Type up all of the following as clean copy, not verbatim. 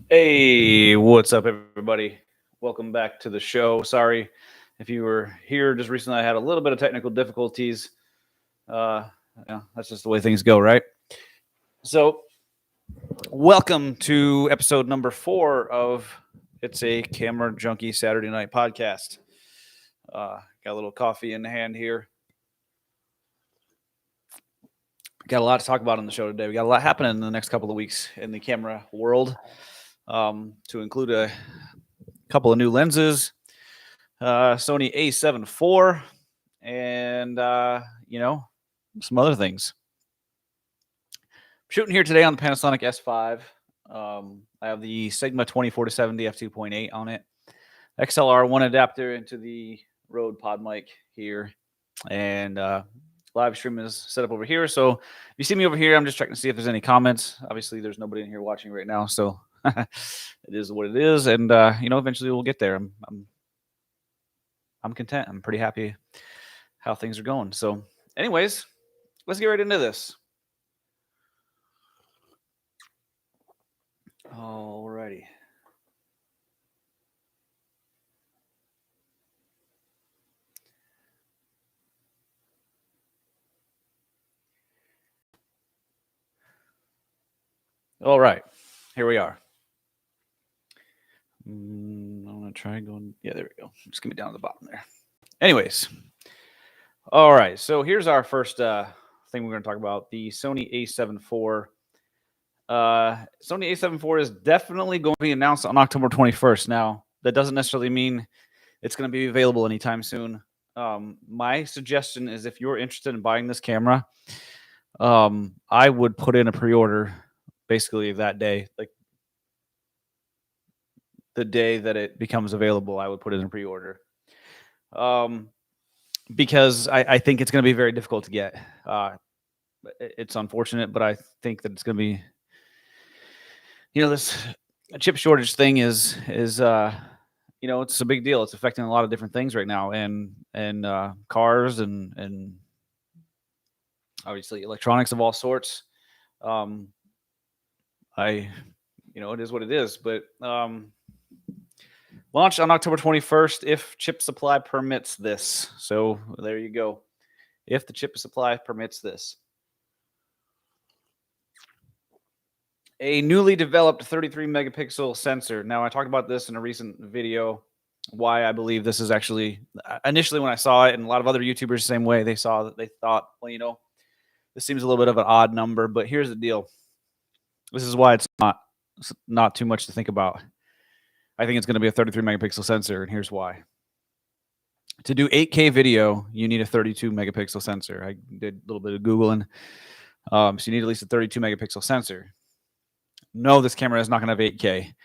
Hey, what's up, everybody? Welcome back to the show. Sorry if you were here just recently. I had a little bit of technical difficulties. Uh, that's just the way things go, right? So, welcome to episode number 4 of It's a Camera Junkie Saturday Night Podcast. Got a little coffee in the hand here. Got a lot to talk about on the show today. We got a lot happening in the next couple of weeks in the camera world, to include a couple of new lenses, Sony A74, and some other things. I'm shooting here today on the Panasonic S5. I have the Sigma 24-70 F2.8 on it, XLR 1 adapter into the Rode pod mic here, and live stream is set up over here. So if you see me over here, I'm just checking to see if there's any comments. Obviously, there's nobody in here watching right now, so it is what it is, and eventually we'll get there. I'm content. I'm pretty happy how things are going. So, anyways, let's get right into this. Alrighty. All right, here we are. I'm gonna try going. Yeah, there we go. Just give me down to the bottom there. Anyways, all right. So here's our first thing we're gonna talk about: the Sony A74. Sony A74 is definitely going to be announced on October 21st. Now, that doesn't necessarily mean it's going to be available anytime soon. My suggestion is if you're interested in buying this camera, I would put in a pre-order basically that day, like the day that it becomes available. I would put in a pre-order, because I think it's going to be very difficult to get. It's unfortunate, but I think that it's going to be, this chip shortage thing is it's a big deal. It's affecting a lot of different things right now, and cars and obviously electronics of all sorts. It is what it is, but launch on October 21st if chip supply permits this. So there you go. If the chip supply permits this. A newly developed 33 megapixel sensor. Now, I talked about this in a recent video, why I believe this is actually, initially when I saw it, and a lot of other YouTubers the same way, they thought, well, this seems a little bit of an odd number, but here's the deal. This is why it's not too much to think about. I think it's going to be a 33 megapixel sensor, and here's why. To do 8K video, you need a 32 megapixel sensor. I did a little bit of Googling. So you need at least a 32 megapixel sensor. No, this camera is not going to have 8K.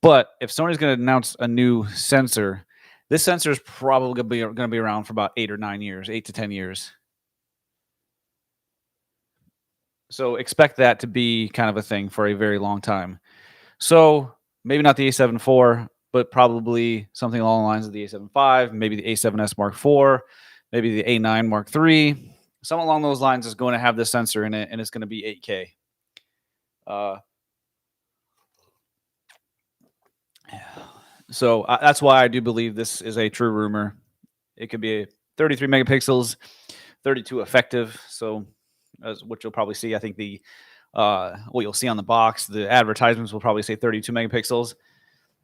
But if Sony's going to announce a new sensor, this sensor is probably going to be around for about 8 or 9 years, 8 to 10 years. So expect that to be kind of a thing for a very long time. So maybe not the A74, but probably something along the lines of the A75, maybe the A7S Mark IV, maybe the A9 Mark III. Something along those lines is going to have this sensor in it, and it's going to be 8K. So that's why I do believe this is a true rumor. It could be 33 megapixels, 32 effective. So what you'll probably see, I think what you'll see on the box, the advertisements will probably say 32 megapixels.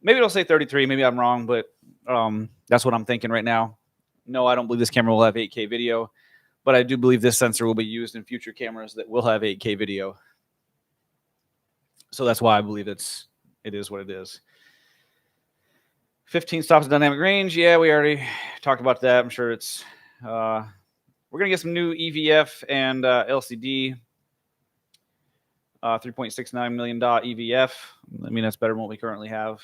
Maybe it'll say 33. Maybe I'm wrong, but that's what I'm thinking right now. No, I don't believe this camera will have 8K video, but I do believe this sensor will be used in future cameras that will have 8K video. So that's why I believe it is what it is. 15 stops of dynamic range. Yeah, we already talked about that. I'm sure it's we're gonna get some new EVF and LCD. $3.69 million EVF. I mean, that's better than what we currently have.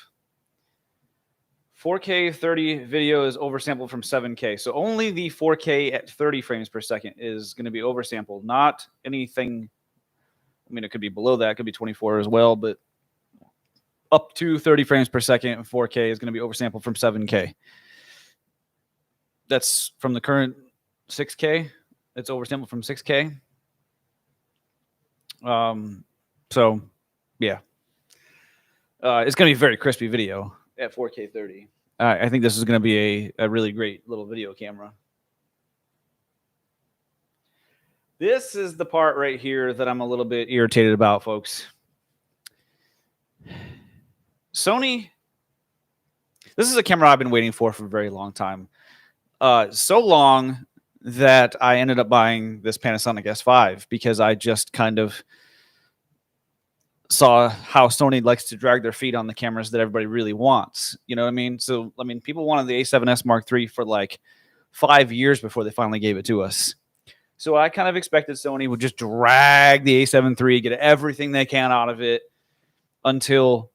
4K 30 video is oversampled from 7K. So only the 4K at 30 frames per second is going to be oversampled, not anything. I mean, it could be below that. It could be 24 as well, but up to 30 frames per second and 4K is going to be oversampled from 7K. That's from the current 6K. It's oversampled from 6K. So, yeah. It's going to be very crispy video at 4K 30. I think this is going to be a really great little video camera. This is the part right here that I'm a little bit irritated about, folks. Sony, this is a camera I've been waiting for a very long time. So long that I ended up buying this Panasonic S5 because I just kind of saw how Sony likes to drag their feet on the cameras that everybody really wants. You know what I mean? So, I mean, people wanted the A7S Mark III for like 5 years before they finally gave it to us. So I kind of expected Sony would just drag the A7 III, get everything they can out of it until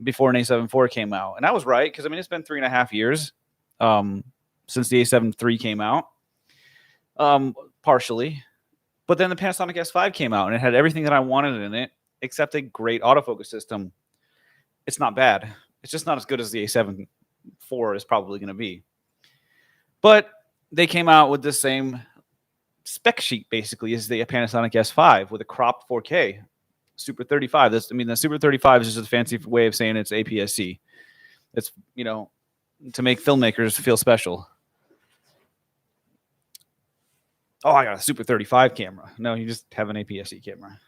before an A74 came out. And I was right, because I mean, it's been 3.5 years since the A7 III came out, partially. But then the Panasonic S5 came out, and it had everything that I wanted in it, except a great autofocus system. It's not bad. It's just not as good as the A74 is probably going to be. But they came out with the same spec sheet, basically, as the Panasonic S5 with a cropped 4K Super 35. The Super 35 is just a fancy way of saying it's APS-C. It's, you know, to make filmmakers feel special. Oh, I got a Super 35 camera. No, you just have an APS-C camera.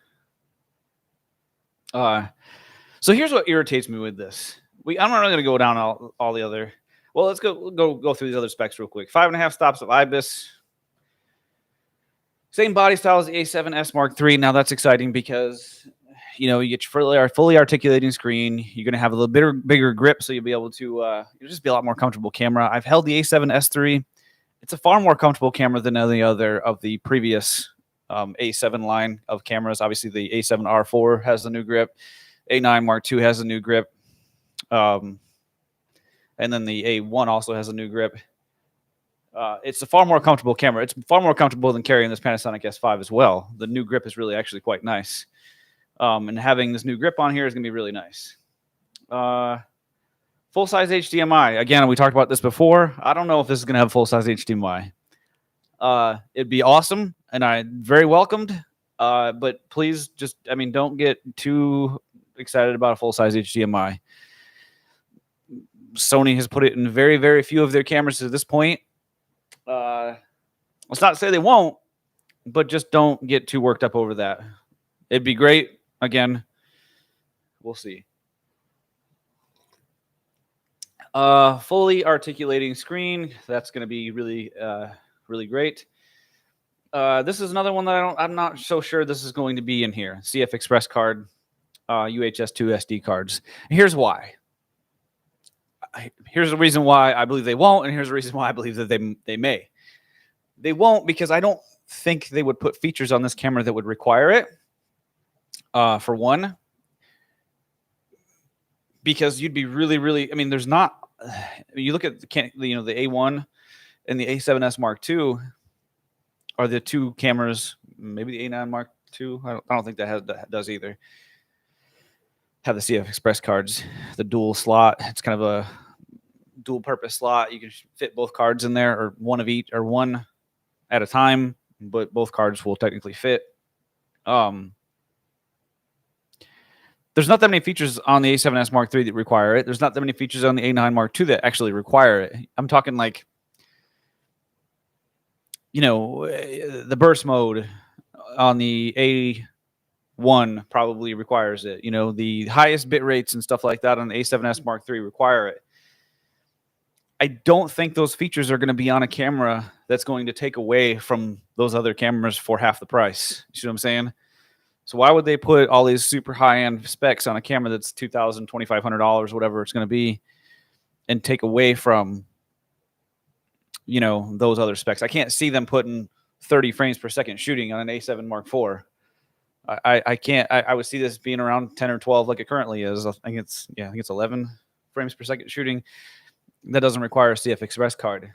So here's what irritates me with this. I'm not really going to go down all the other. Well, let's go through these other specs real quick. 5.5 stops of IBIS. Same body style as the A7S Mark III. Now that's exciting because, you know, you get your fully articulating screen. You're going to have a little bigger grip, so you'll be able to you'll just be a lot more comfortable camera. I've held the A7S III. It's a far more comfortable camera than any other of the previous A7 line of cameras. Obviously, the A7R4 has the new grip. A9 Mark II has a new grip. And then the A1 also has a new grip. It's a far more comfortable camera. It's far more comfortable than carrying this Panasonic S5 as well. The new grip is really actually quite nice. And having this new grip on here is going to be really nice. Full-size HDMI. Again, we talked about this before. I don't know if this is going to have full-size HDMI. It'd be awesome, and I very welcomed. But please just, I mean, don't get too excited about a full-size HDMI. Sony has put it in very, very few of their cameras to this point. Let's not say they won't, but just don't get too worked up over that. It'd be great. Again, we'll see. Fully articulating screen. That's going to be really, really great. This is another one that I'm not so sure this is going to be in here. CF Express card, UHS-2 SD cards. Here's why. Here's the reason why I believe they won't, and here's the reason why I believe that they may. They won't because I don't think they would put features on this camera that would require it. For one, because you'd be really, really. I mean, there's not. You look at the A1 and the A7S Mark II are the two cameras. Maybe the A9 Mark II. I don't think that does either. Have the CF Express cards, the dual slot. It's kind of a dual purpose slot. You can fit both cards in there, or one of each, or one at a time, but both cards will technically fit. There's not that many features on the A7S Mark III that require it. There's not that many features on the A9 Mark II that actually require it. I'm talking like, you know, the burst mode on the A1 probably requires it. You know, the highest bit rates and stuff like that on the A7S Mark III require it. I don't think those features are going to be on a camera that's going to take away from those other cameras for half the price. You see what I'm saying? So why would they put all these super high-end specs on a camera that's $2,000, $2,500, whatever it's going to be, and take away from, you know, those other specs? I can't see them putting 30 frames per second shooting on an A7 Mark IV. I can't. I would see this being around 10 or 12 like it currently is. I think it's 11 frames per second shooting. That doesn't require a CF Express card.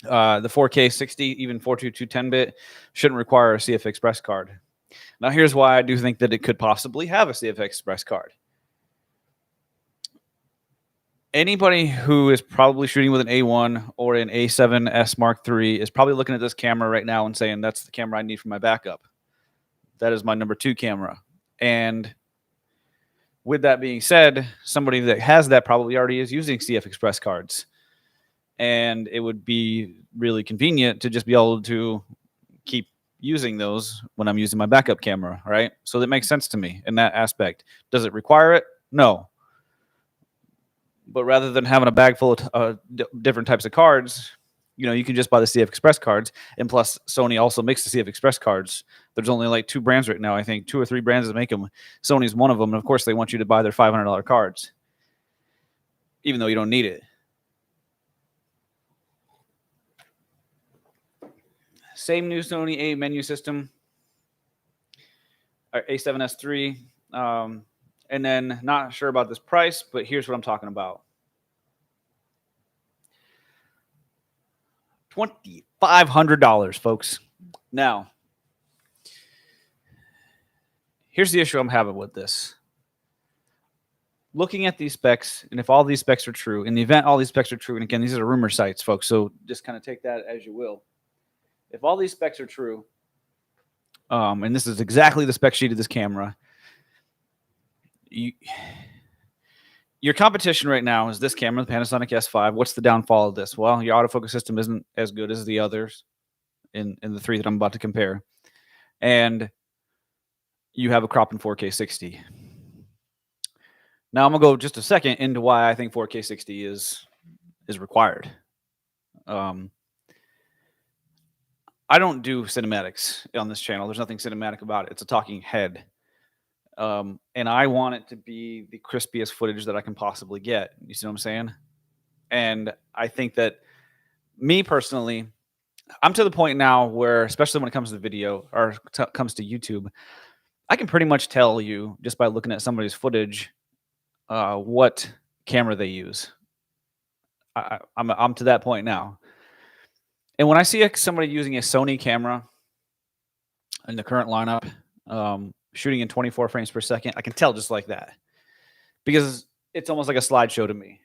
The 4K 60, even 422 10-bit shouldn't require a CF Express card. Now, here's why I do think that it could possibly have a CF Express card. Anybody who is probably shooting with an A1 or an A7S Mark III is probably looking at this camera right now and saying, that's the camera I need for my backup. That is my number 2 camera. And With that being said, somebody that has that probably already is using CF Express cards. And it would be really convenient to just be able to keep using those when I'm using my backup camera, right? So that makes sense to me in that aspect. Does it require it? No. But rather than having a bag full of different types of cards, you can just buy the CF Express cards. And plus, Sony also makes the CF Express cards. There's only like 2 brands right now, I think. 2 or 3 brands that make them. Sony's one of them. And of course, they want you to buy their $500 cards, even though you don't need it. Same new Sony A menu system, A7S III. And then not sure about this price, but here's what I'm talking about. $2,500, folks. Now, here's the issue I'm having with this. Looking at these specs, and if all these specs are true, in the event all these specs are true, and again, these are rumor sites, folks, so just kind of take that as you will. If all these specs are true, and this is exactly the spec sheet of this camera, your competition right now is this camera, the Panasonic S5. What's the downfall of this? Well, your autofocus system isn't as good as the others in the 3 that I'm about to compare. And you have a crop in 4K 60. Now I'm going to go just a second into why I think 4K 60 is required. I don't do cinematics on this channel. There's nothing cinematic about it. It's a talking head. And I want it to be the crispiest footage that I can possibly get. You see what I'm saying? And I think that me personally, I'm to the point now where, especially when it comes to video or comes to YouTube, I can pretty much tell you just by looking at somebody's footage what camera they use. I'm to that point now. And when I see somebody using a Sony camera in the current lineup, shooting in 24 frames per second, I can tell just like that, because it's almost like a slideshow to me.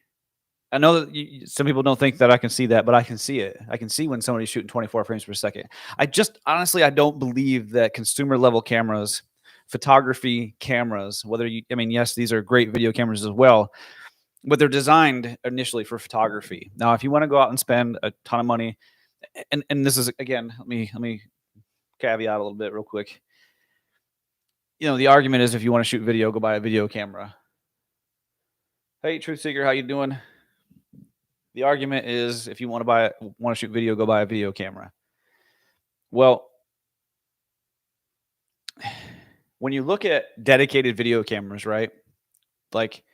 I know that some people don't think that I can see that, but I can see it. I can see when somebody's shooting 24 frames per second. Honestly, I don't believe that consumer level cameras, photography cameras, yes, these are great video cameras as well, but they're designed initially for photography. Now, if you want to go out and spend a ton of money, and this is, again, let me caveat a little bit real quick. The argument is, if you want to shoot video, go buy a video camera. Hey, Truth Seeker, how you doing? The argument is, if you want to shoot video, go buy a video camera. Well, when you look at dedicated video cameras, right? Like,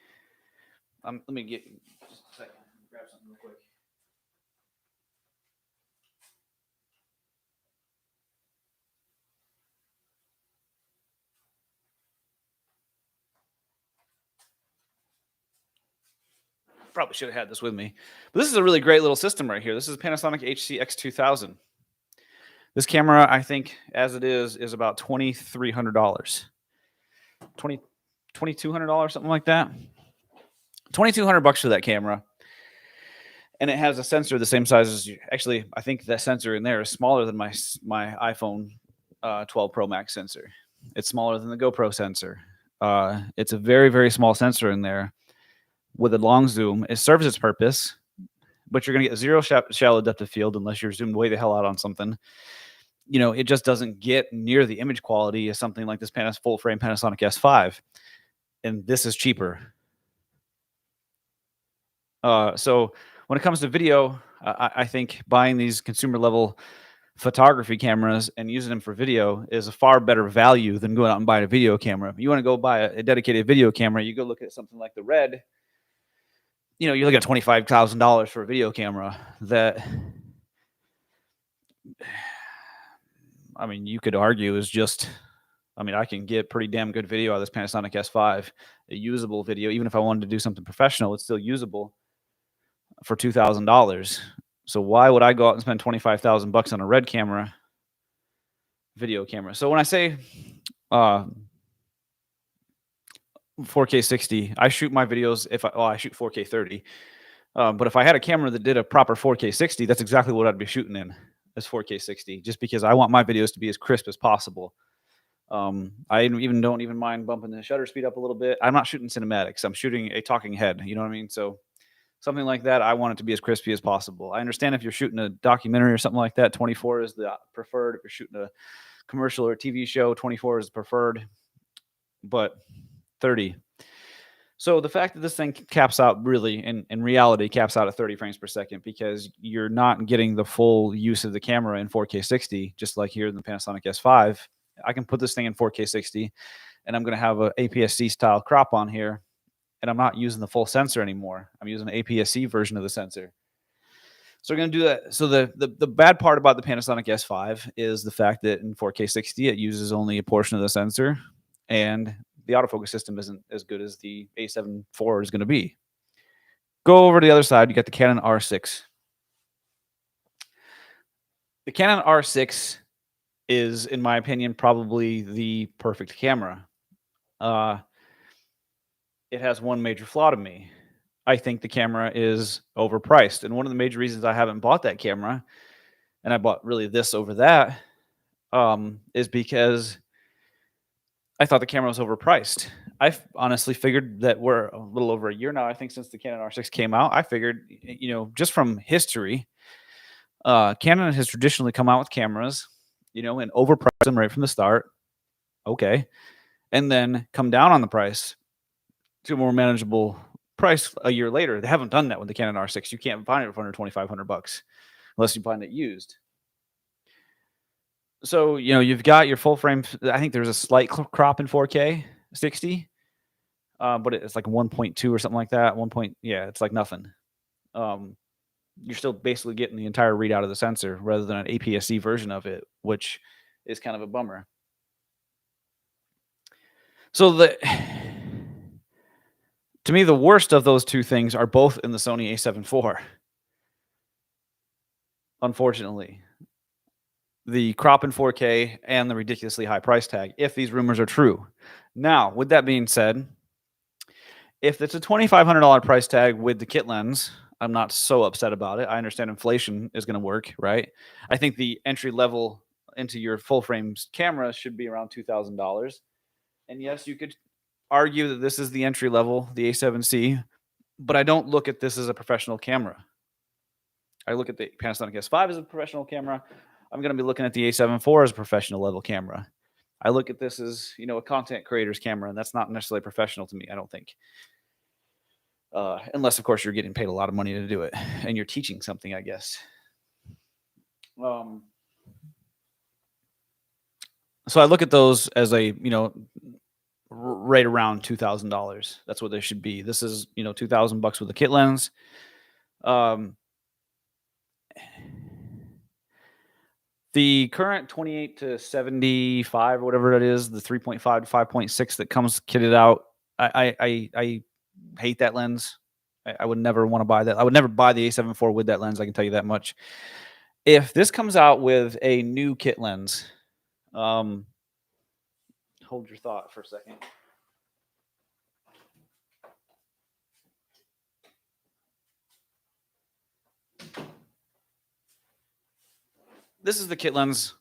let me get just a second. Grab something real quick. Probably should have had this with me. But this is a really great little system right here. This is a Panasonic HC-X2000. This camera, I think, as it is about $2,300. $2,200, something like that. $2,200 for that camera. And it has a sensor the same size as actually, I think that sensor in there is smaller than my iPhone 12 Pro Max sensor. It's smaller than the GoPro sensor. It's a very, very small sensor in there with a long zoom. It serves its purpose, but you're going to get zero shallow depth of field unless you're zoomed way the hell out on something. It just doesn't get near the image quality as something like this full frame Panasonic S5. And this is cheaper. So when it comes to video, I think buying these consumer level photography cameras and using them for video is a far better value than going out and buying a video camera. If you want to go buy a dedicated video camera, you go look at something like the Red. You look at $25,000 for a video camera that, you could argue is just, I can get pretty damn good video out of this Panasonic S5, a usable video. Even if I wanted to do something professional, it's still usable for $2,000. So why would I go out and spend $25,000 on a Red camera, video camera? So when I say 4K 60, I shoot my videos I shoot 4K 30. But if I had a camera that did a proper 4K 60, that's exactly what I'd be shooting in, as 4K 60, just because I want my videos to be as crisp as possible. I even don't even mind bumping the shutter speed up a little bit. I'm not shooting cinematics. I'm shooting a talking head. You know what I mean? So something like that, I want it to be as crispy as possible. I understand if you're shooting a documentary or something like that, 24 is the preferred. If you're shooting a commercial or a TV show, 24 is preferred, but 30. So the fact that this thing caps out really, in reality, caps out at 30 frames per second because you're not getting the full use of the camera in 4K 60, just like here in the Panasonic S5. I can put this thing in 4K 60, and I'm going to have a APS-C style crop on here, and I'm not using the full sensor anymore. I'm using an APS-C version of the sensor. So we're going to do that. So the bad part about the Panasonic S5 is the fact that in 4K 60, it uses only a portion of the sensor, and the autofocus system isn't as good as the A74 is going to be. Go over to the other side. You got the Canon R6. The Canon R6 is, in my opinion, probably the perfect camera. It has one major flaw to me. I think the camera is overpriced. And one of the major reasons I haven't bought that camera, and I bought really this over that, is because I thought the camera was overpriced. I honestly figured that we're a little over a year now, I think, since the Canon R6 came out. I figured, just from history, Canon has traditionally come out with cameras, and overprice them right from the start. Okay. And then come down on the price to a more manageable price a year later. They haven't done that with the Canon R6. You can't find it for under $2,500 unless you find it used. So, you've got your full frame. I think there's a slight crop in 4K 60, but it's like 1.2 or something like that. It's like nothing. You're still basically getting the entire readout of the sensor rather than an APS-C version of it, which is kind of a bummer. So to me, the worst of those two things are both in the Sony A74. Unfortunately, the crop in 4K and the ridiculously high price tag, if these rumors are true. Now, with that being said, if it's a $2,500 price tag with the kit lens, I'm not so upset about it. I understand inflation is going to work, right? I think the entry level into your full frame camera should be around $2,000. And yes, you could argue that this is the entry level, the A7C, but I don't look at this as a professional camera. I look at the Panasonic S5 as a professional camera. I'm going to be looking at the A74 as a professional level camera. I look at this as, a content creator's camera, and that's not necessarily professional to me, I don't think. Unless, of course, you're getting paid a lot of money to do it, and you're teaching something, I guess. So I look at those as a, right around $2,000. That's what they should be. This is, $2,000 with a kit lens. The current 28 to 75 or whatever it is, the 3.5 to 5.6 that comes kitted out, I hate that lens. I would never want to buy that. I would never buy the A74 with that lens. I can tell you that much. If this comes out with a new kit lens, hold your thought for a second. This is the kit lens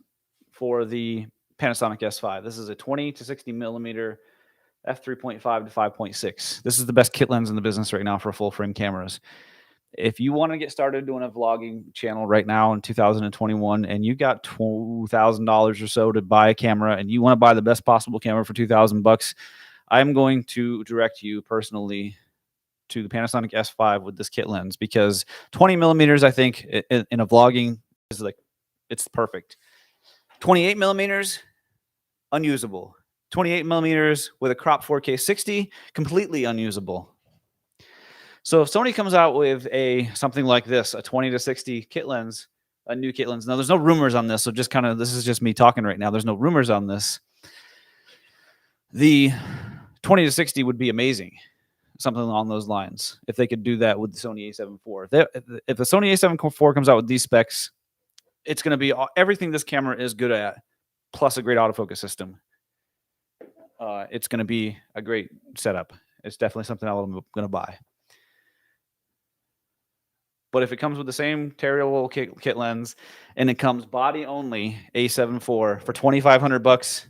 for the Panasonic S5. This is a 20 to 60 millimeter f3.5 to 5.6. This is the best kit lens in the business right now for full frame cameras. If you want to get started doing a vlogging channel right now in 2021 and you got $2,000 or so to buy a camera and you want to buy the best possible camera for $2,000, I'm going to direct you personally to the Panasonic S5 with this kit lens because 20 millimeters, I think, in a vlogging is like, it's perfect. 28 millimeters, unusable. 28 millimeters with a crop 4K 60, completely unusable. So if Sony comes out with something like this, a 20 to 60 kit lens, a new kit lens. Now there's no rumors on this, so this is just me talking right now. There's no rumors on this. The 20 to 60 would be amazing. Something along those lines. If they could do that with the Sony A74. If the Sony A74 comes out with these specs, it's going to be everything this camera is good at, plus a great autofocus system. It's going to be a great setup. It's definitely something I'm going to buy. But if it comes with the same terrible kit lens and it comes body only A74 for $2,500,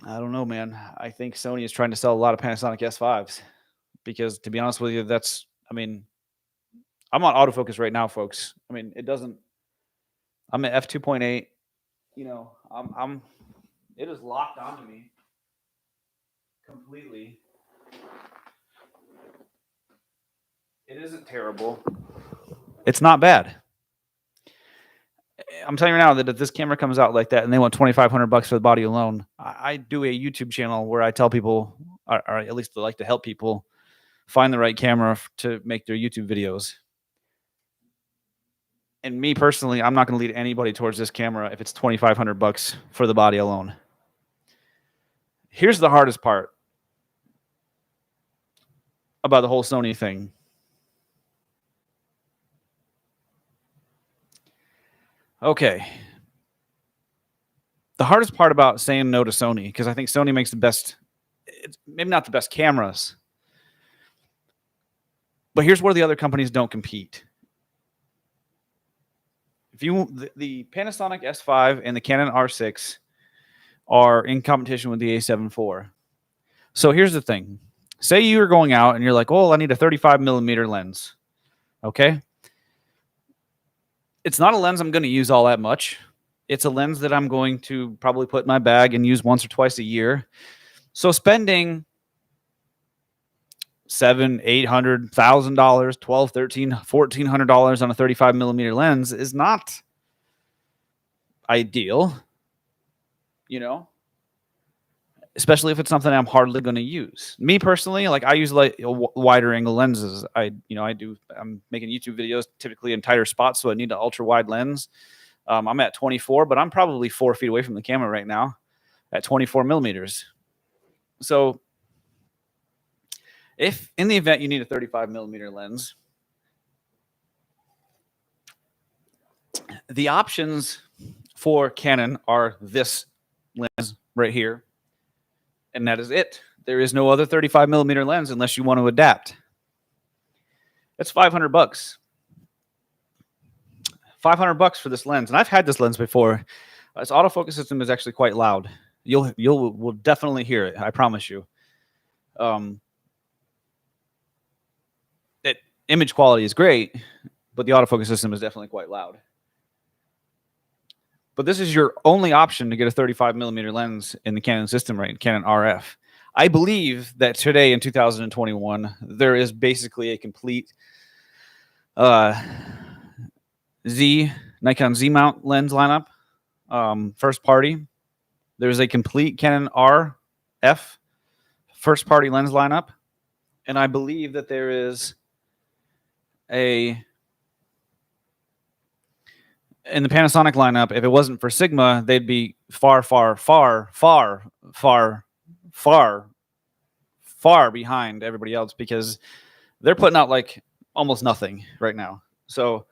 I don't know, man. I think Sony is trying to sell a lot of Panasonic S5s because, to be honest with you, that's, I mean, I'm on autofocus right now, folks. I mean, it doesn't, I'm at F2.8, you know, it is locked onto me completely. It isn't terrible. It's not bad. I'm telling you now that if this camera comes out like that and they want $2,500 for the body alone, I do a YouTube channel where I tell people, or at least I like to help people find the right camera to make their YouTube videos. And me personally, I'm not going to lead anybody towards this camera if it's $2,500 for the body alone. Here's the hardest part about the whole Sony thing. Okay. The hardest part about saying no to Sony, because I think Sony makes the best, maybe not the best cameras, but here's where the other companies don't compete. If you, the Panasonic S5 and the Canon R6 are in competition with the A74. So here's the thing. Say you're going out and you're like, oh, I need a 35 millimeter lens. Okay. It's not a lens I'm going to use all that much. It's a lens that I'm going to probably put in my bag and use once or twice a year. So spending $700,000, $800,000, $1,200, $1,300, $1,400 on a 35 millimeter lens is not ideal, you know, especially if it's something I'm hardly going to use. Me personally, like I use like wider angle lenses. I'm making YouTube videos typically in tighter spots, so I need an ultra wide lens. I'm at 24, but I'm probably 4 feet away from the camera right now at 24 millimeters. So if in the event you need a 35 millimeter lens, the options for Canon are this lens right here. And that is it. There is no other 35 millimeter lens unless you want to adapt. That's $500. $500 for this lens. And I've had this lens before. Its autofocus system is actually quite loud. You'll definitely hear it. I promise you. Image quality is great, but the autofocus system is definitely quite loud. But this is your only option to get a 35 millimeter lens in the Canon system, right? Canon RF. I believe that today in 2021, there is basically a complete Nikon Z mount lens lineup, first party. There's a complete Canon RF first party lens lineup. And I believe that there is in the Panasonic lineup, if it wasn't for Sigma, they'd be far behind everybody else because they're putting out like almost nothing right now. So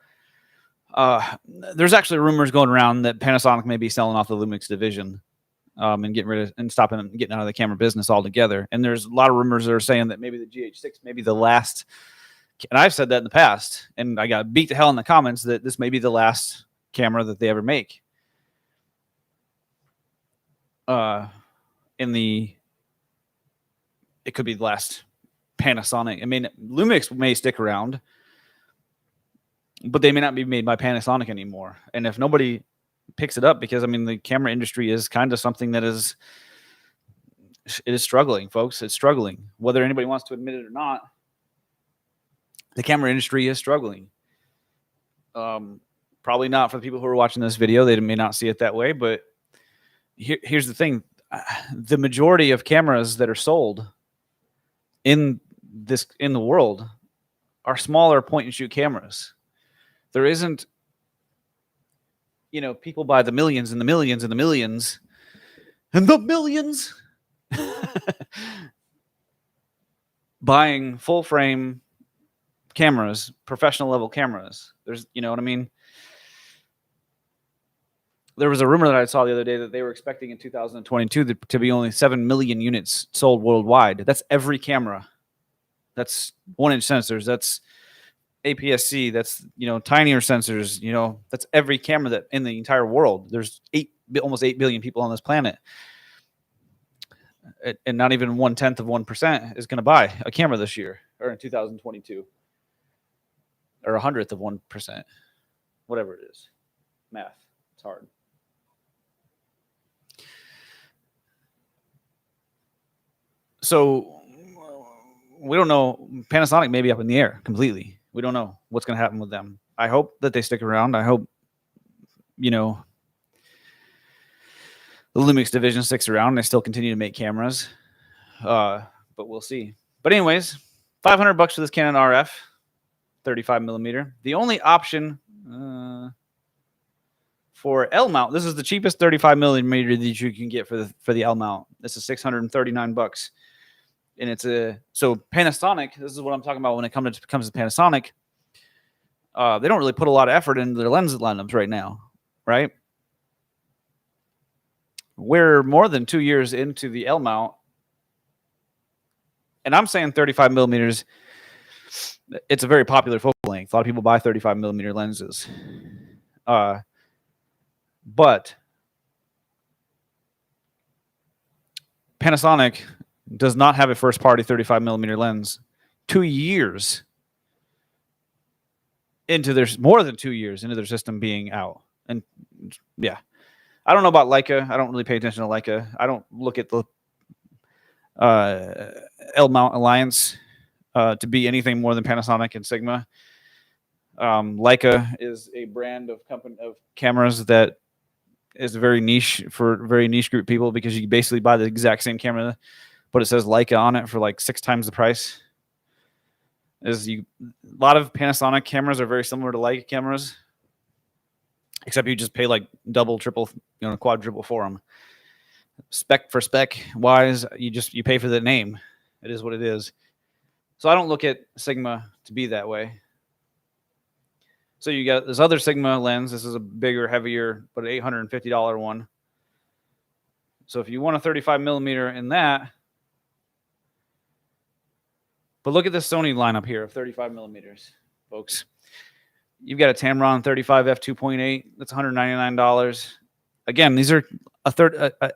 there's actually rumors going around that Panasonic may be selling off the Lumix division and getting rid of and getting out of the camera business altogether. And there's a lot of rumors that are saying that maybe the GH6 may be the last. And I've said that in the past, and I got beat to hell in the comments that this may be the last camera that they ever make. It could be the last Panasonic. I mean, Lumix may stick around, but they may not be made by Panasonic anymore. And if nobody picks it up, because I mean, the camera industry is kind of something that it is struggling, folks. It's struggling, whether anybody wants to admit it or not. The camera industry is struggling. Probably not for the people who are watching this video. They may not see it that way, but here's the thing. The majority of cameras that are sold in the world are smaller point and shoot cameras. There isn't, people buy the millions and the millions and the millions and the millions buying full frame cameras, professional level cameras. There's, you know what I mean? There was a rumor that I saw the other day that they were expecting in 2022 to be only 7 million units sold worldwide. That's every camera. That's 1-inch sensors. That's APS-C. That's, tinier sensors. That's every camera that in the entire world. There's almost 8 billion people on this planet. and not even 1/10 of 1% is going to buy a camera this year or in 2022, or 100th of 1%, whatever it is. Math, it's hard. So we don't know. Panasonic may be up in the air completely. We don't know what's going to happen with them. I hope that they stick around. I hope, you know, the Lumix division sticks around and they still continue to make cameras. But we'll see. But anyways, $500 for this Canon RF 35 millimeter. The only option for L mount, this is the cheapest 35 millimeter that you can get for the L mount. This is $639, and it's so Panasonic. This is what I'm talking about when it comes to Panasonic. They don't really put a lot of effort into their lens lineups right now, right? We're more than 2 years into the L mount, and I'm saying 35 millimeters. It's a very popular focal length. A lot of people buy 35 millimeter lenses. But Panasonic does not have a first-party 35 millimeter lens 2 years into their, more than 2 years into their system being out. And yeah, I don't know about Leica. I don't really pay attention to Leica. I don't look at the L Mount Alliance to be anything more than Panasonic and Sigma. Leica is a brand of cameras that is very niche for very niche group people, because you basically buy the exact same camera, but it says Leica on it for like 6 times the price. A lot of Panasonic cameras are very similar to Leica cameras, except you just pay like double, triple, quadruple for them. Spec wise, you pay for the name. It is what it is. So I don't look at Sigma to be that way. So you got this other Sigma lens. This is a bigger, heavier, but an $850 one. So if you want a 35 millimeter in that, but look at this Sony lineup here of 35 millimeters, folks. You've got a Tamron 35 f2.8. That's $199. Again, these are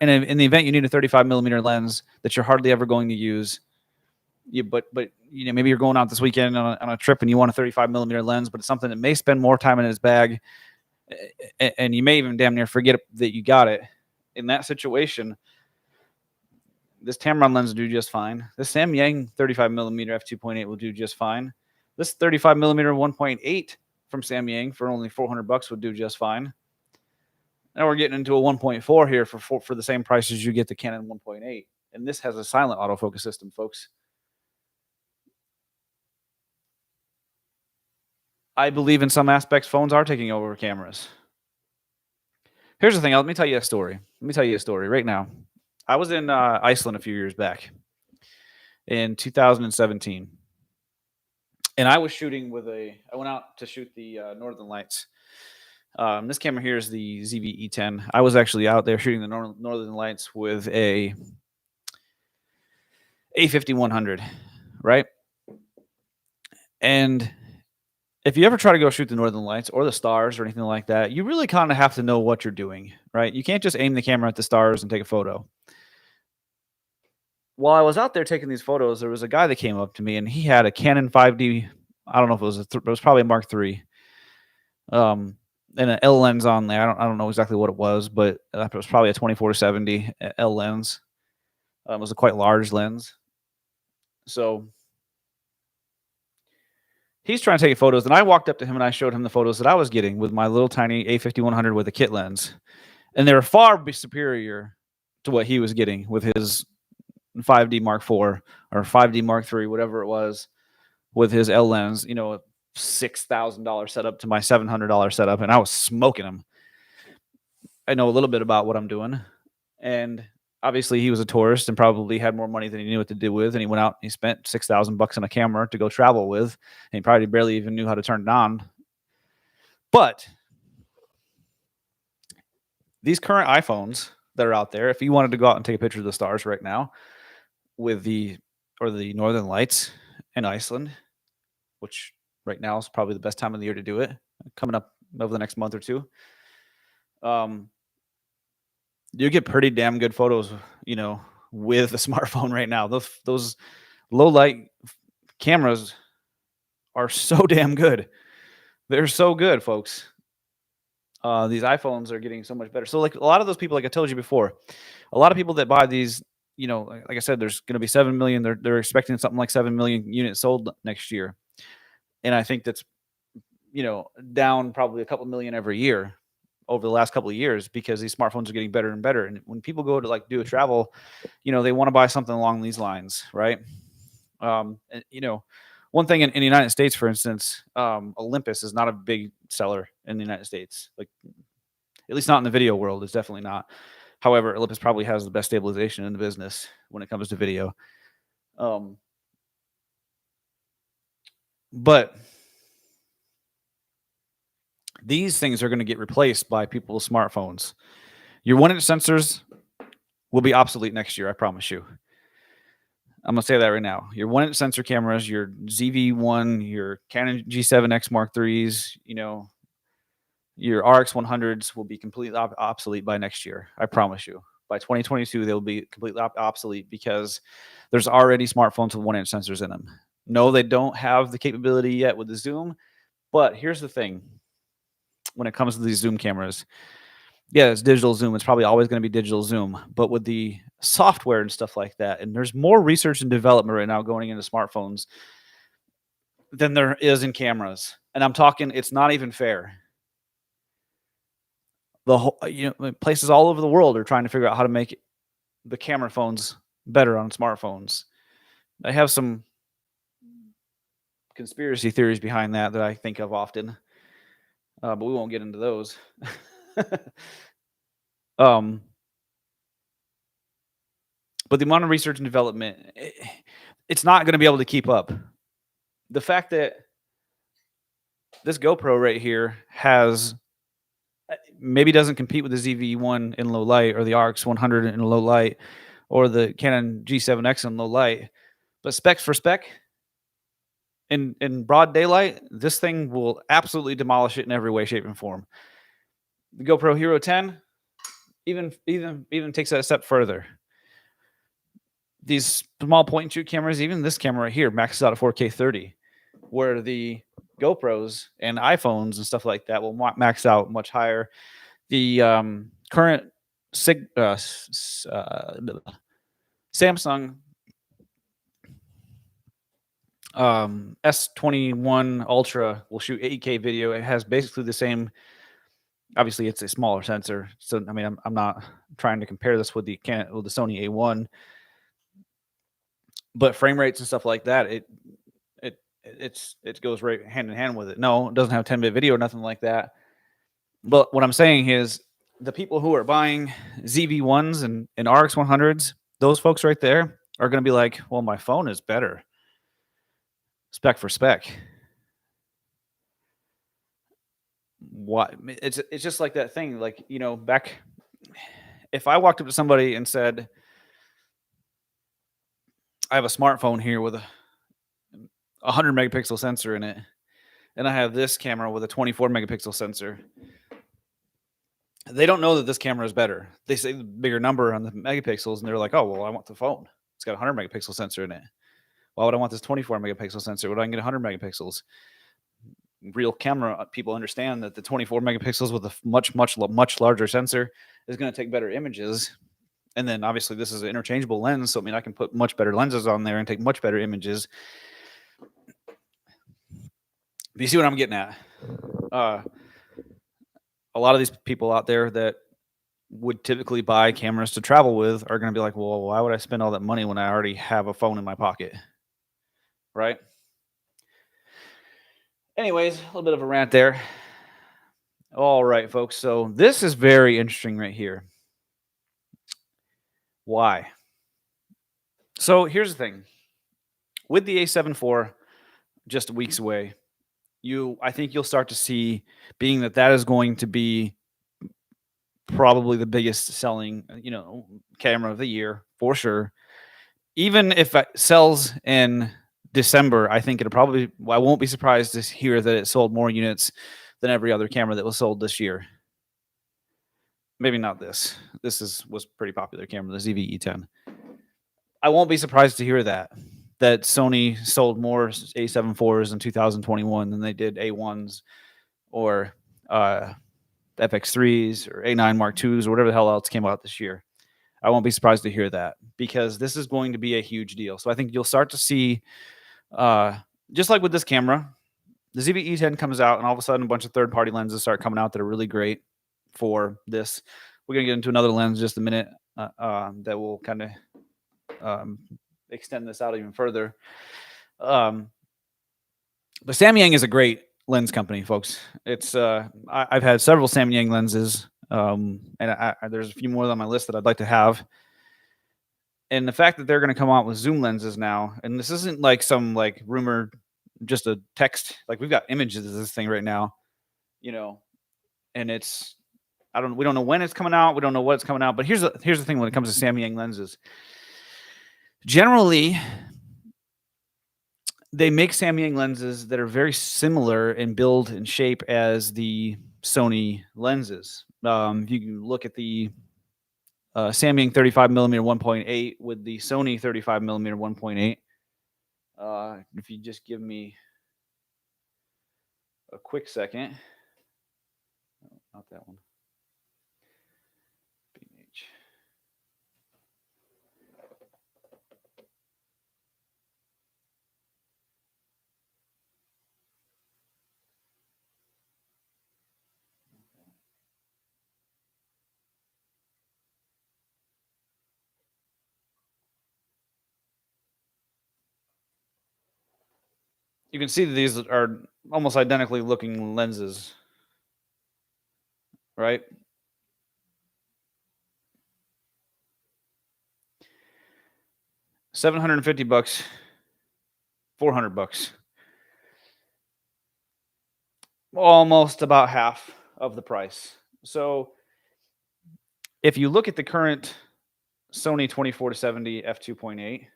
in the event you need a 35 millimeter lens that you're hardly ever going to use. But maybe you're going out this weekend on a trip and you want a 35 millimeter lens, but it's something that may spend more time in his bag, and you may even damn near forget that you got it. In that situation, this Tamron lens will do just fine. This Samyang 35 millimeter f2.8 will do just fine. This 35 millimeter 1.8 from Samyang for only $400 would do just fine. Now we're getting into a 1.4 here for the same price as you get the Canon 1.8, and this has a silent autofocus system, folks. I believe in some aspects phones are taking over cameras. Here's the thing. Let me tell you a story. Right now. I was in Iceland a few years back in 2017. And I was shooting I went out to shoot the Northern Lights. This camera here is the ZV-E10. I was actually out there shooting the Northern Lights with a A5100, right? And if you ever try to go shoot the Northern Lights or the stars or anything like that, you really kind of have to know what you're doing, right? You can't just aim the camera at the stars and take a photo. While I was out there taking these photos, there was a guy that came up to me, and he had a Canon 5D. I don't know if it was probably a Mark III, and an L lens on there. I don't know exactly what it was, but it was probably a 24-70 L lens. It was a quite large lens. So he's trying to take photos, and I walked up to him and I showed him the photos that I was getting with my little tiny A5100 with a kit lens, and they were far superior to what he was getting with his 5D Mark IV or 5D Mark III, whatever it was, with his L lens. A $6,000 setup to my $700 setup, and I was smoking him. I know a little bit about what I'm doing, and obviously he was a tourist and probably had more money than he knew what to do with, and he went out and he spent $6,000 on a camera to go travel with, and he probably barely even knew how to turn it on. But these current iPhones that are out there, if you wanted to go out and take a picture of the stars right now with the Northern Lights in Iceland, which right now is probably the best time of the year to do it, coming up over the next month or two, you get pretty damn good photos, with a smartphone right now. Those low light cameras are so damn good. They're so good, folks. These iPhones are getting so much better. So like a lot of those people, like I told you before, a lot of people that buy these, you know, like I said, there's going to be 7 million. They're expecting something like 7 million units sold next year, and I think that's, you know, down probably a couple million every year over the last couple of years because these smartphones are getting better and better. And when people go to like do a travel, you know, they want to buy something along these lines, right? And, you know, one thing in the United States, for instance, Olympus is not a big seller in the United States. Like, at least not in the video world. It's definitely not. However, Olympus probably has the best stabilization in the business when it comes to video. But these things are going to get replaced by people's smartphones. Your 1-inch sensors will be obsolete next year, I promise you. I'm going to say that right now. Your 1-inch sensor cameras, your ZV-1, your Canon G7X Mark IIIs, you know, your RX100s will be completely obsolete by next year. I promise you. By 2022, they'll be completely obsolete because there's already smartphones with 1-inch sensors in them. No, they don't have the capability yet with the zoom, but here's the thing. When it comes to these zoom cameras, yeah, it's digital zoom. It's probably always going to be digital zoom, but with the software and stuff like that, and there's more research and development right now going into smartphones than there is in cameras. And I'm talking, it's not even fair. The whole, you know, places all over the world are trying to figure out how to make the camera phones better on smartphones. I have some conspiracy theories behind that I think of often, but we won't get into those. But the amount of research and development, it's not going to be able to keep up. The fact that this GoPro right here has maybe doesn't compete with the ZV-E10 in low light or the RX100 in low light or the Canon G7X in low light, but specs for spec in broad daylight, this thing will absolutely demolish it in every way, shape, and form. The GoPro Hero 10 even takes that a step further. These small point and shoot cameras, even this camera right here, maxes out at 4K 30, where the GoPros and iPhones and stuff like that will max out much higher. The current Samsung S21 Ultra will shoot 8K video. It has basically the same. Obviously, it's a smaller sensor, so I mean, I'm not trying to compare this with the Sony A1, but frame rates and stuff like that, it goes right hand in hand with it. No, it doesn't have 10-bit video or nothing like that. But what I'm saying is the people who are buying ZV-1s and RX100s, those folks right there are going to be like, well, my phone is better. Spec for spec. What? It's just like that thing. Like, you know, back, if I walked up to somebody and said, I have a smartphone here with a 100 megapixel sensor in it, and I have this camera with a 24 megapixel sensor, they don't know that this camera is better. They say the bigger number on the megapixels, and they're like, oh, well, I want the phone. It's got a 100 megapixel sensor in it. Why would I want this 24 megapixel sensor? Would I get 100 megapixels? Real camera people understand that the 24 megapixels with a much larger sensor is going to take better images. And then obviously this is an interchangeable lens, so I mean I can put much better lenses on there and take much better images. But you see what I'm getting at? A lot of these people out there that would typically buy cameras to travel with are going to be like, well, why would I spend all that money when I already have a phone in my pocket? Right? Anyways, a little bit of a rant there. All right, folks. So this is very interesting right here. Why? So here's the thing. With the A74 just weeks away, I think you'll start to see, being that is going to be probably the biggest selling, you know, camera of the year for sure. Even if it sells in December, I think I won't be surprised to hear that it sold more units than every other camera that was sold this year. Maybe not this. This was pretty popular camera, the ZV-E10. I won't be surprised to hear that Sony sold more A74s in 2021 than they did A1s or FX3s or A9 Mark IIs or whatever the hell else came out this year. I won't be surprised to hear that because this is going to be a huge deal. So I think you'll start to see, just like with this camera, the ZV-E10 comes out and all of a sudden a bunch of third-party lenses start coming out that are really great for this. We're going to get into another lens in just a minute that will kind of extend this out even further. But Samyang is a great lens company, folks. It's I've had several Samyang lenses, and there's a few more on my list that I'd like to have. And the fact that they're going to come out with zoom lenses now, and this isn't like some like rumor, just a text. Like we've got images of this thing right now, you know, and it's we don't know when it's coming out, we don't know what's coming out. But here's the thing when it comes to Samyang lenses. Generally, they make Samyang lenses that are very similar in build and shape as the Sony lenses. If you can look at the Samyang 35mm 1.8 with the Sony 35mm 1.8. If you just give me a quick second. Oh, not that one. BH. You can see that these are almost identically looking lenses, right? $750, $400, almost about half of the price. So if you look at the current Sony 24-70 f2.8,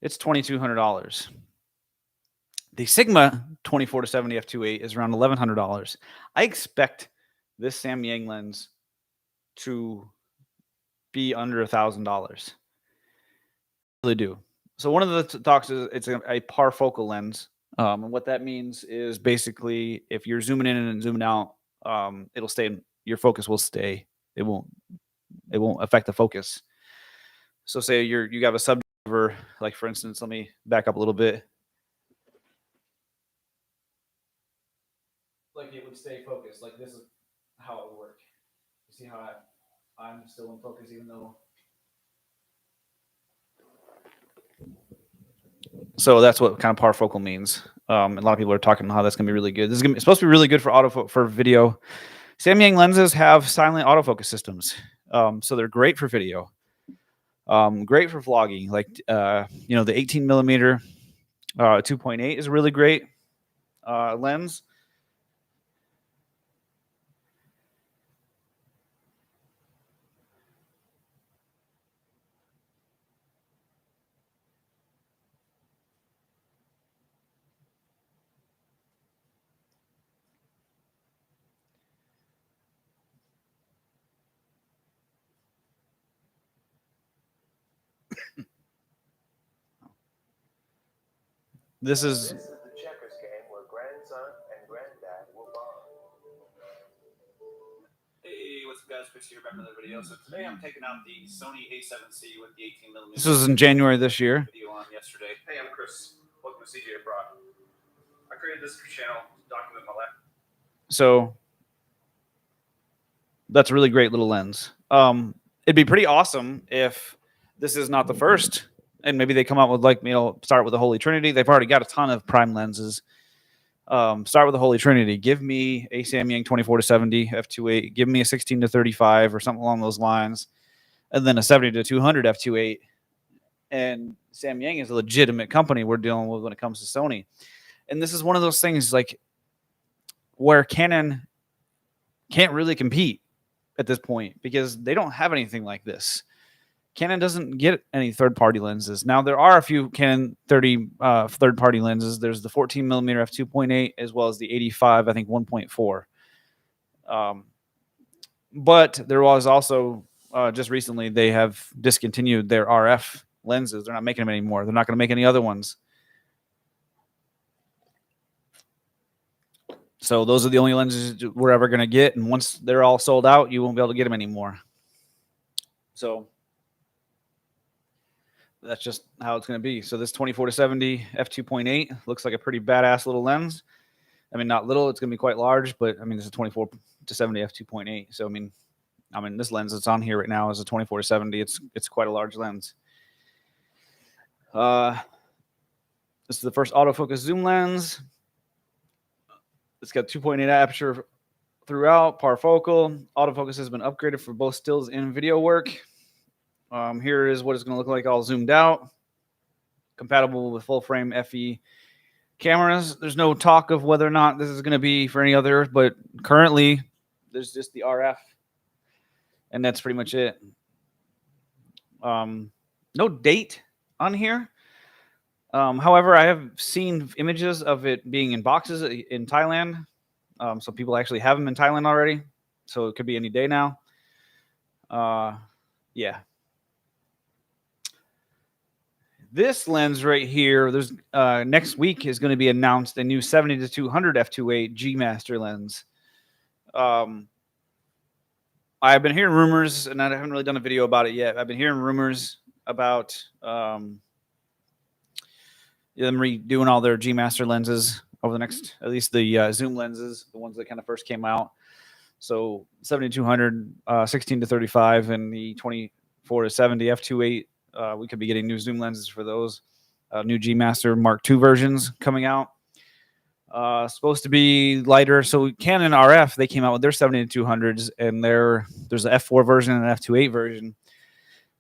it's $2,200. The Sigma 24-70 f2.8 is around $1,100. I expect this Samyang lens to be under $1,000. I really do. So one of the talks is it's a parfocal lens. And what that means is basically if you're zooming in and zooming out, it'll stay. Your focus will stay. It won't affect the focus. So say you have a subject over, like for instance, let me back up a little bit. Like it would stay focused. Like this is how it would work. You see how I'm still in focus even though. So that's what kind of parfocal means. A lot of people are talking about how that's going to be really good. This is supposed to be really good for video. Samyang lenses have silent autofocus systems, so they're great for video. Great for vlogging. Like you know, the 18mm 2.8 is a really great lens. This is the checkers game where grandson and granddad will bond. Hey, what's up, guys? Chris here, back with another video. So today I'm taking out the Sony A7C with the 18mm. This was in January this year. Video on yesterday. Hey, I'm Chris. Welcome to CJ Abroad. I created this channel to document my life. So that's a really great little lens. It'd be pretty awesome if this is not the first. And maybe they come out with like, you know, start with the Holy Trinity. They've already got a ton of prime lenses. Start with the Holy Trinity. Give me a Samyang 24-70 f2.8. Give me a 16-35 or something along those lines. And then a 70-200 f2.8. And Samyang is a legitimate company we're dealing with when it comes to Sony. And this is one of those things like where Canon can't really compete at this point because they don't have anything like this. Canon doesn't get any third-party lenses. Now, there are a few Canon 30 third-party lenses. There's the 14mm f2.8 as well as the 85, I think 1.4. But there was also, just recently, they have discontinued their RF lenses. They're not making them anymore. They're not going to make any other ones. So those are the only lenses we're ever going to get. And once they're all sold out, you won't be able to get them anymore. So that's just how it's going to be. So this 24-70 f2.8 looks like a pretty badass little lens. I mean, not little, it's going to be quite large, but I mean, it's a 24-70 f2.8. So I mean, this lens that's on here right now is a 24-70. It's quite a large lens. This is the first autofocus zoom lens. It's got 2.8 aperture throughout, parfocal. Autofocus has been upgraded for both stills and video work. Here is what it's going to look like all zoomed out. Compatible with full frame FE cameras. There's no talk of whether or not this is going to be for any other, but currently there's just the RF, and that's pretty much it. No date on here. However, I have seen images of it being in boxes in Thailand. So people actually have them in Thailand already. So it could be any day now. Yeah. This lens right here, there's next week is going to be announced a new 70-200 f2.8 G Master lens. I've been hearing rumors, and I haven't really done a video about it yet. I've been hearing rumors about them redoing all their G Master lenses over the next, at least the zoom lenses, the ones that kind of first came out. So 70-200, 16-35, and the 24-70 f2.8. We could be getting new zoom lenses for those. New G Master Mark II versions coming out. Supposed to be lighter. So Canon RF, they came out with their 70-200s, and there's an F4 version and an F2.8 version,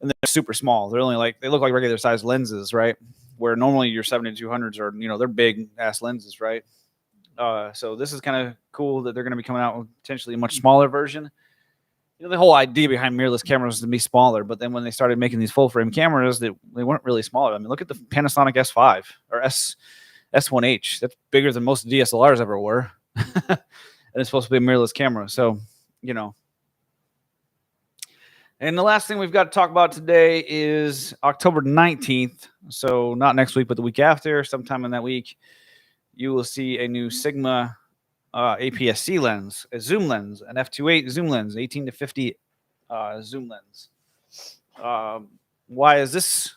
and they're super small. They're only they look like regular size lenses, right? Where normally your 70-200s are, they're big ass lenses, right? So this is kind of cool that they're going to be coming out with potentially a much smaller version. The whole idea behind mirrorless cameras is to be smaller, but then when they started making these full frame cameras, they weren't really smaller. I mean, look at the Panasonic S5 or S1H. That's bigger than most DSLRs ever were. And it's supposed to be a mirrorless camera. So, And the last thing we've got to talk about today is October 19th. So not next week, but the week after, sometime in that week, you will see a new Sigma APS-C lens, a zoom lens, an f2.8 zoom lens, 18-50 zoom lens. Why is this?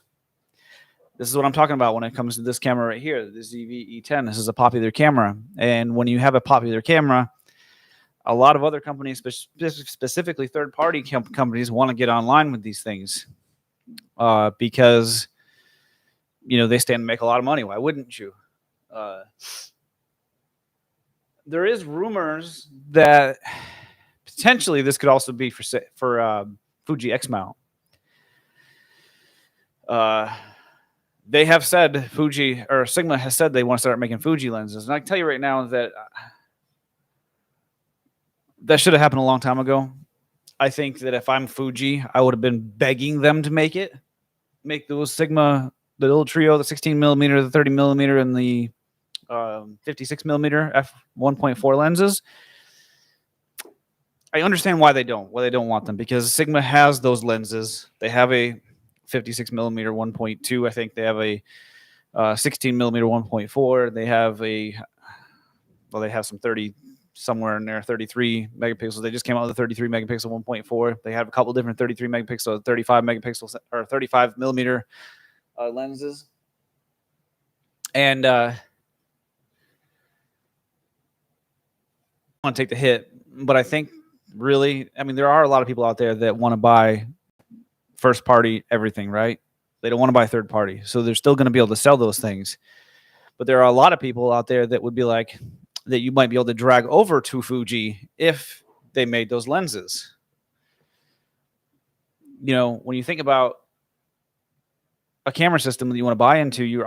This is what I'm talking about when it comes to this camera right here, the ZV-E10. This is a popular camera. And when you have a popular camera, a lot of other companies, specifically third-party companies, want to get online with these things because, they stand to make a lot of money. Why wouldn't you? There is rumors that potentially this could also be for Fuji X mount. They have said Sigma has said they want to start making Fuji lenses, and I can tell you right now that that should have happened a long time ago. I think that if I'm Fuji, I would have been begging them to make those Sigma, the little trio, the 16mm, the 30mm, and the 56mm f1.4 lenses. I understand why they don't want them, because Sigma has those lenses. They have a 56mm 1.2. I think they have a 16mm 1.4. They have some 30 somewhere in there, 33 megapixels. They just came out with a 33 megapixel 1.4. They have a couple different 33 megapixel, 35 megapixels, or 35 millimeter lenses. And want to take the hit, but I think really, there are a lot of people out there that want to buy first party everything, right? They don't want to buy third party, so they're still going to be able to sell those things. But there are a lot of people out there that would be like, that you might be able to drag over to Fuji if they made those lenses. When you think about a camera system that you want to buy into,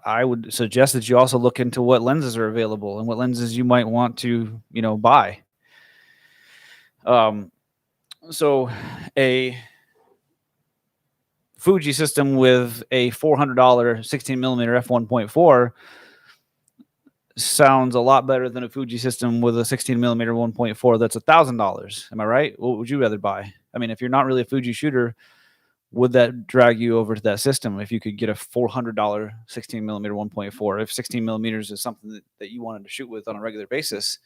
I would suggest that you also look into what lenses are available and what lenses you might want to, buy. So Fuji system with a $400 16 millimeter f1.4 sounds a lot better than a Fuji system with a 16 millimeter 1.4 that's $1,000. Am I right? What would you rather buy? I mean, if you're not really a Fuji shooter, would that drag you over to that system if you could get a $400 16 millimeter 1.4? If 16 millimeters is something that you wanted to shoot with on a regular basis,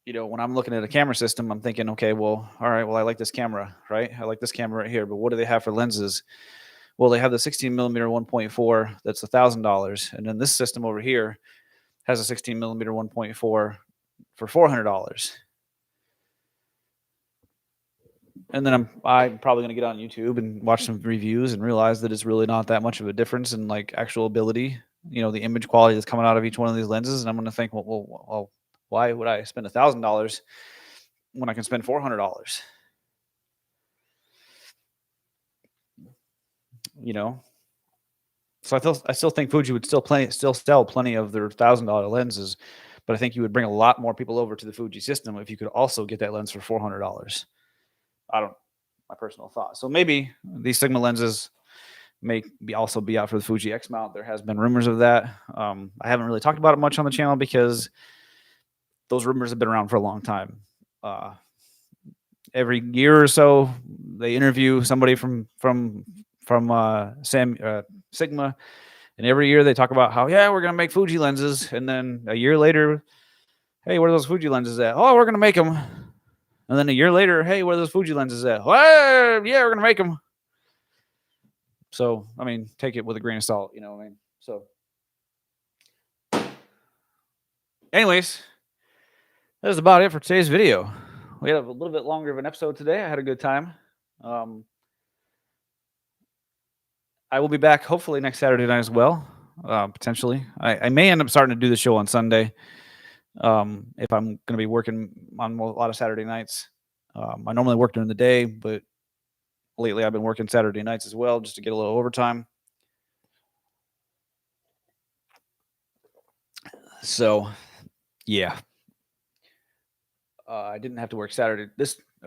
you know, when I'm looking at a camera system, I'm thinking, okay, well, all right, well, I like this camera, right? I like this camera right here, but what do they have for lenses? Well, they have the 16 millimeter 1.4 that's $1,000, and then this system over here has a 16 millimeter 1.4 for $400. And then I'm probably going to get on YouTube and watch some reviews and realize that it's really not that much of a difference in like actual ability, you know, the image quality that's coming out of each one of these lenses. And I'm going to think, well, why would I spend $1,000 when I can spend $400? You know, so I still think Fuji would still sell plenty of their $1,000 lenses, but I think you would bring a lot more people over to the Fuji system if you could also get that lens for $400. My personal thought. So maybe these Sigma lenses may also be out for the Fuji X mount. There has been rumors of that. I haven't really talked about it much on the channel because those rumors have been around for a long time. Every year or so, they interview somebody from Sigma, and every year they talk about how, yeah, we're going to make Fuji lenses, and then a year later, hey, where are those Fuji lenses at? Oh, we're going to make them. And then a year later, hey, where are those Fuji lenses at? Well, yeah, we're going to make them. So, I mean, take it with a grain of salt, you know what I mean? So, anyways, that's about it for today's video. We had a little bit longer of an episode today. I had a good time. I will be back hopefully next Saturday night as well, potentially. I may end up starting to do the show on Sunday if I'm going to be working on a lot of Saturday nights. I normally work during the day, but lately I've been working Saturday nights as well just to get a little overtime. So, yeah. I didn't have to work Saturday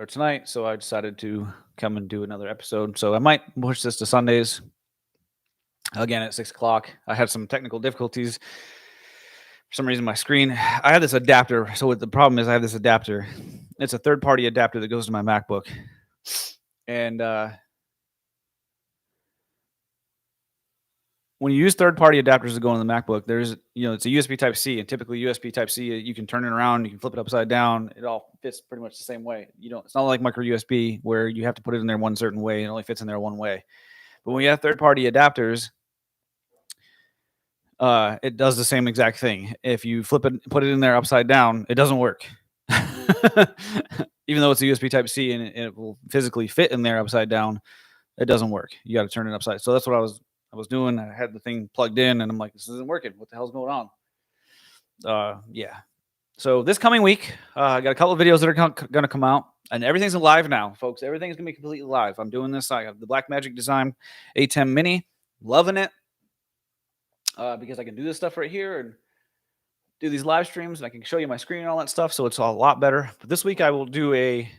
tonight, so I decided to come and do another episode. So I might push this to Sundays again at 6 o'clock. I had some technical difficulties. For some reason, my screen, I have this adapter. So what the problem is, I have this adapter. It's a third-party adapter that goes to my MacBook. And when you use third-party adapters to go on the MacBook, there's, you know, it's a USB Type-C, and typically USB Type-C, you can turn it around, you can flip it upside down. It all fits pretty much the same way. You know, it's not like micro USB where you have to put it in there one certain way. It only fits in there one way. But when you have third-party adapters, it does the same exact thing. If you flip it, put it in there upside down, it doesn't work. Even though it's a USB Type-C and it will physically fit in there upside down, it doesn't work. You got to turn it upside. So that's what I was doing. I had the thing plugged in, and I'm like, this isn't working. What the hell's going on? Yeah. So this coming week, I got a couple of videos that are going to come out, and everything's live now, folks. Everything's going to be completely live. I'm doing this. I have the Blackmagic Design A10 Mini. Loving it because I can do this stuff right here and do these live streams, and I can show you my screen and all that stuff, so it's a lot better. But this week I will do a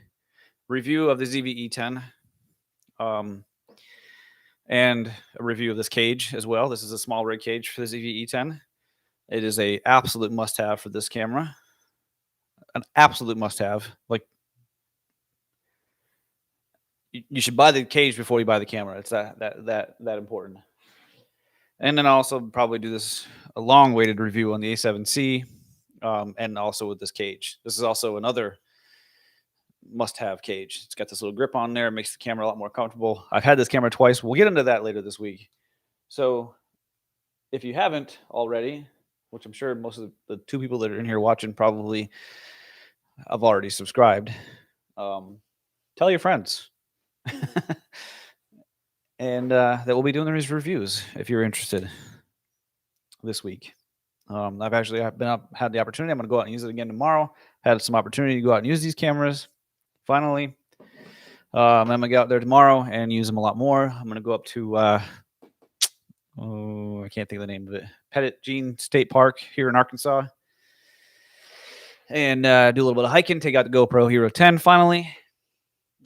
review of the ZV-E10 and a review of this cage as well. This is a small rig cage for the ZV-E10. It is a absolute must-have for this camera. An absolute must-have. Like, you should buy the cage before you buy the camera. It's that important. And then I'll also probably do a long-awaited review on the A7C, and also with this cage. This is also another must-have cage. It's got this little grip on there. It makes the camera a lot more comfortable. I've had this camera twice. We'll get into that later this week. So if you haven't already, which I'm sure most of the 2 people that are in here watching probably have already subscribed, tell your friends. And that we'll be doing these reviews if you're interested this week. I've had the opportunity. I'm going to go out and use it again tomorrow. Had some opportunity to go out and use these cameras. Finally, I'm going to go out there tomorrow and use them a lot more. I'm going to go up to, I can't think of the name of it, Pettit Jean State Park here in Arkansas, and do a little bit of hiking. Take out the GoPro Hero 10 finally.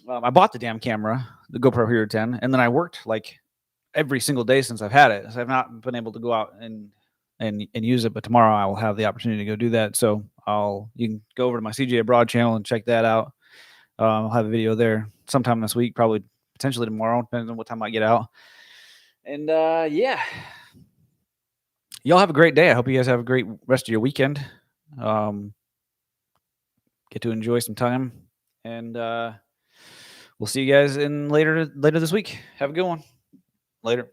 I bought the damn camera, the GoPro Hero 10, and then I worked like every single day since I've had it. So I've not been able to go out and use it, but tomorrow I will have the opportunity to go do that. So you can go over to my CJ Abroad channel and check that out. I'll have a video there sometime this week, probably potentially tomorrow, depending on what time I get out. And yeah, y'all have a great day. I hope you guys have a great rest of your weekend. Get to enjoy some time, and we'll see you guys in later this week. Have a good one. Later.